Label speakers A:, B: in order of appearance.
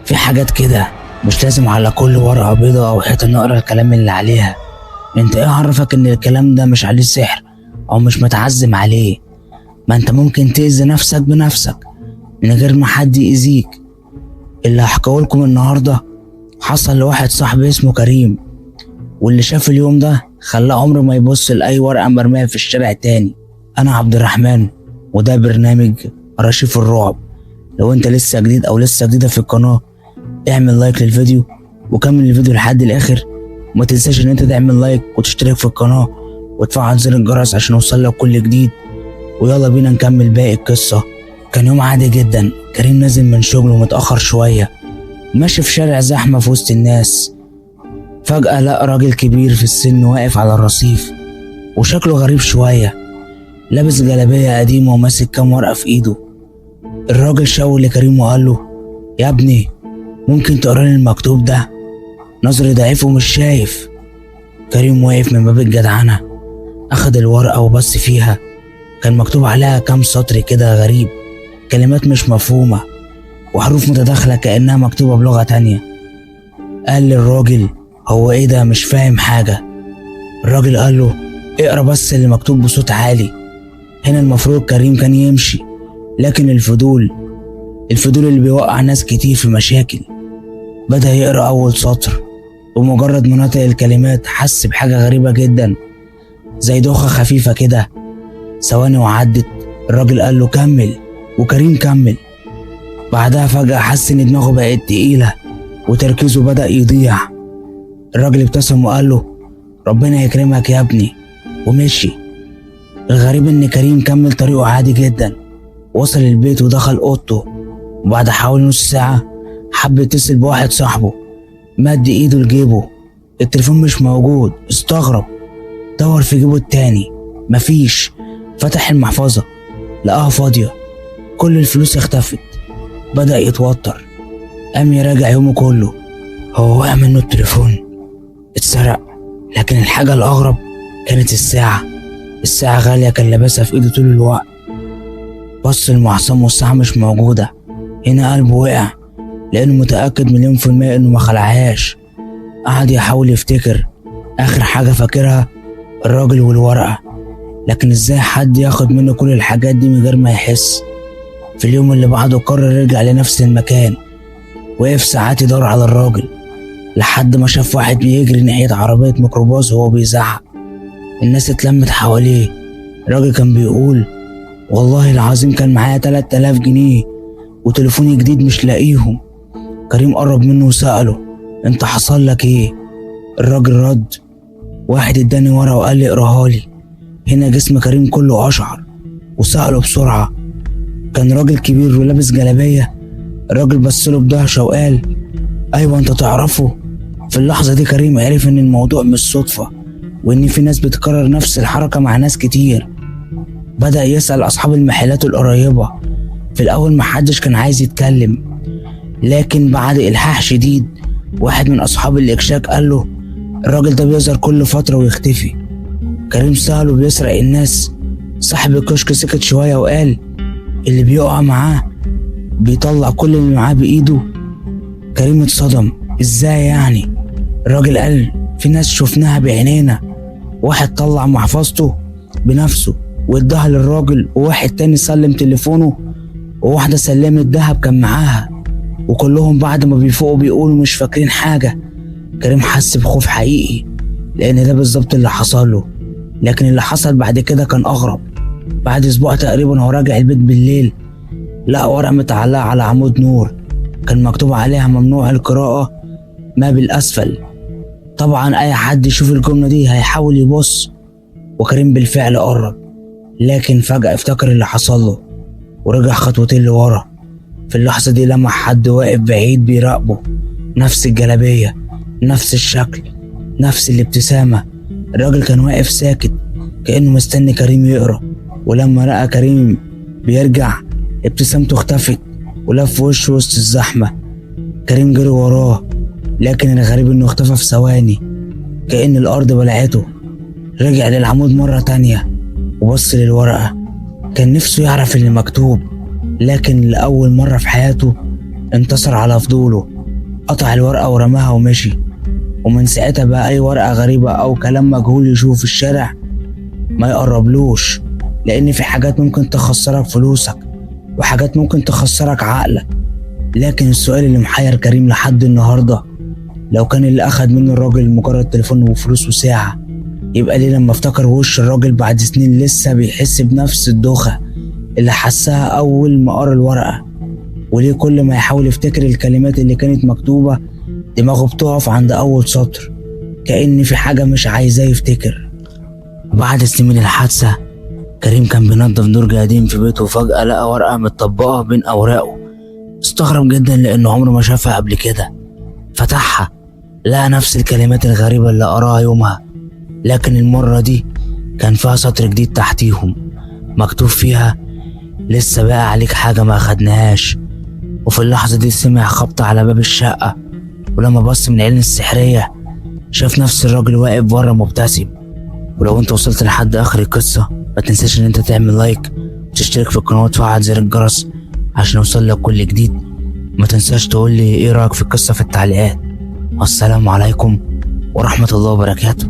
A: في حاجات كده مش لازم على كل ورقة بيضة أو حيطة نقرا الكلام اللي عليها. انت ايه عرفك ان الكلام ده مش عليه سحر أو مش متعزم عليه؟ ما انت ممكن تأذي نفسك بنفسك من غير ما حد يأذيك. اللي هحكيهولكم النهاردة حصل لواحد صاحبي اسمه كريم، واللي شاف اليوم ده خلاه عمره ما يبص لأي ورقة مرمية في الشارع تاني. أنا عبد الرحمن، وده برنامج أرشيف الرعب. لو انت لسه جديد أو لسه جديدة في القناة، اعمل لايك للفيديو وكمل الفيديو لحد الآخر، وما تنساش ان انت تعمل لايك وتشترك في القناة وتفعل زر الجرس عشان يوصلك كل جديد. ويلا بينا نكمل باقي القصة. كان يوم عادي جدا، كريم نازل من شغله متأخر شوية، ماشي في شارع زحمة في وسط الناس. فجأة لقى راجل كبير في السن واقف على الرصيف وشكله غريب شوية، لابس جلابية قديمة وماسك كام ورقة في ايده. الراجل شاور لكريم وقال له: يا ابني، ممكن تقرا لي المكتوب ده؟ نظري ضعيف ومش شايف. كريم واقف من باب الجدعنة، أخد الورقة وبص فيها. كان مكتوب عليها كام سطر كده غريب، كلمات مش مفهومة وحروف متداخلة كأنها مكتوبة بلغة تانية. قال للراجل: هو ايه ده؟ مش فاهم حاجة. الراجل قال له: اقرا بس اللي مكتوب بصوت عالي. هنا المفروض كريم كان يمشي، لكن الفضول اللي بيوقع ناس كتير في مشاكل. بدأ يقرا أول سطر، ومجرد ما نطق الكلمات حس بحاجة غريبة جدا، زي دوخة خفيفة كده. ثواني وعدت، الراجل قال له: كمل. وكريم كمل. بعدها فجأة حس إن دماغه بقت تقيلة وتركيزه بدأ يضيع. الراجل ابتسم وقال له: ربنا يكرمك يا ابني، ومشي. الغريب إن كريم كمل طريقه عادي جدا، وصل البيت ودخل أوضته، وبعد حوالي نص ساعة حب يتصل بواحد صاحبه. مد ايده لجيبه، التليفون مش موجود. استغرب، دور في جيبه التاني، مفيش. فتح المحفظة، لقاها فاضية، كل الفلوس اختفت. بدأ يتوتر، قام يراجع يومه كله. هو وقع منه التليفون، اتسرق، لكن الحاجة الأغرب كانت الساعة غالية كان لابسها في ايده طول الوقت. بص المعصم والساعة مش موجودة. هنا قلبه وقع، لأنه متأكد 100% إنه ما خلعهاش. قعد يحاول يفتكر، آخر حاجة فاكرها الراجل والورقة، لكن إزاي حد ياخد منه كل الحاجات دي من غير ما يحس؟ في اليوم اللي بعده قرر يرجع لنفس المكان. وقف ساعات يدور على الراجل، لحد ما شاف واحد بيجري ناحية عربية ميكروباص وهو بيزعق. الناس اتلمت حواليه. الراجل كان بيقول: والله العظيم كان معايا 3000 جنيه وتليفوني جديد مش لاقيهم. كريم قرب منه وسأله: انت حصل لك ايه؟ الراجل رد: واحد اداني ورقة وقال لي اقراها لي. هنا جسم كريم كله أشعر، وسأله بسرعة. كان راجل كبير ولابس جلابية. الراجل بصله بدهشة وقال: ايوه، انت تعرفه؟ في اللحظة دي كريم عرف ان الموضوع مش صدفة، وان في ناس بتكرر نفس الحركة مع ناس كتير. بدأ يسأل أصحاب المحلات القريبة. في الأول محدش كان عايز يتكلم، لكن بعد إلحاح شديد واحد من أصحاب الإكشاك قال له: الراجل ده بيظهر كل فترة ويختفي. كريم سأله: بيسرق الناس؟ صاحب الكشك سكت شوية وقال: اللي بيقع معاه بيطلع كل اللي معاه بإيده. كريم اتصدم: ازاي يعني؟ الراجل قال: في ناس شفناها بعينينا، واحد طلع محفظته بنفسه واداها للراجل، وواحد تاني سلم تليفونه، وواحدة سلمت دهب كان معاها، وكلهم بعد ما بيفوقوا بيقولوا مش فاكرين حاجة. كريم حس بخوف حقيقي، لأن ده بالظبط اللي حصل له. لكن اللي حصل بعد كده كان أغرب. بعد أسبوع تقريبا وهو راجع البيت بالليل، لقى ورقة متعلقة على عمود نور، كان مكتوب عليها: ممنوع القراءة ما بالأسفل. طبعا أي حد يشوف الجملة دي هيحاول يبص، وكريم بالفعل قرب، لكن فجأة افتكر اللي حصل له ورجع خطوتين لورا. في اللحظة دي لمح حد واقف بعيد بيراقبه، نفس الجلابية، نفس الشكل، نفس الابتسامة. الراجل كان واقف ساكت كأنه مستني كريم يقرأ، ولما لقى كريم بيرجع ابتسامته اختفت ولف وشه وسط الزحمة. كريم جري وراه، لكن الغريب انه اختفى في ثواني كأن الأرض بلعته. رجع للعمود مرة تانية وبص للورقة، كان نفسه يعرف اللي مكتوب، لكن لأول مرة في حياته انتصر على فضوله قطع الورقة ورماها ومشي. ومن ساعتها بقى أي ورقة غريبة أو كلام مجهول يشوفه في الشارع ما يقربلوش، لأن في حاجات ممكن تخسرك فلوسك وحاجات ممكن تخسرك عقلك. لكن السؤال اللي محير كريم لحد النهاردة، لو كان اللي أخد منه الراجل مجرد تليفون وفلوس وساعة، يبقى ليه لما افتكر وش الراجل بعد سنين لسه بيحس بنفس الدوخة اللي حسها أول ما قرا الورقة؟ وليه كل ما يحاول يفتكر الكلمات اللي كانت مكتوبة دماغه بتقف عند أول سطر، كأن في حاجة مش عايزاه يفتكر؟ وبعد سنين من الحادثة كريم كان بينظف درج قديم في بيته وفجأة لقى ورقة متطبقة بين أوراقه. استغرب جدا لأنه عمره ما شافها قبل كده. فتحها لقى نفس الكلمات الغريبة اللي قراها يومها، لكن المرة دي كان فيها سطر جديد تحتيهم مكتوب فيها: لسه بقى عليك حاجة ما أخدناهاش. وفي اللحظة دي سمع خبط على باب الشقة، ولما بص من العين السحرية شاف نفس الراجل واقف بره مبتسم. ولو انت وصلت لحد آخر القصة ما تنساش ان انت تعمل لايك وتشترك في القناة وتفعل زر الجرس عشان يوصل لك كل جديد. ما تنساش تقول لي ايه رأيك في القصة في التعليقات. والسلام عليكم ورحمة الله وبركاته.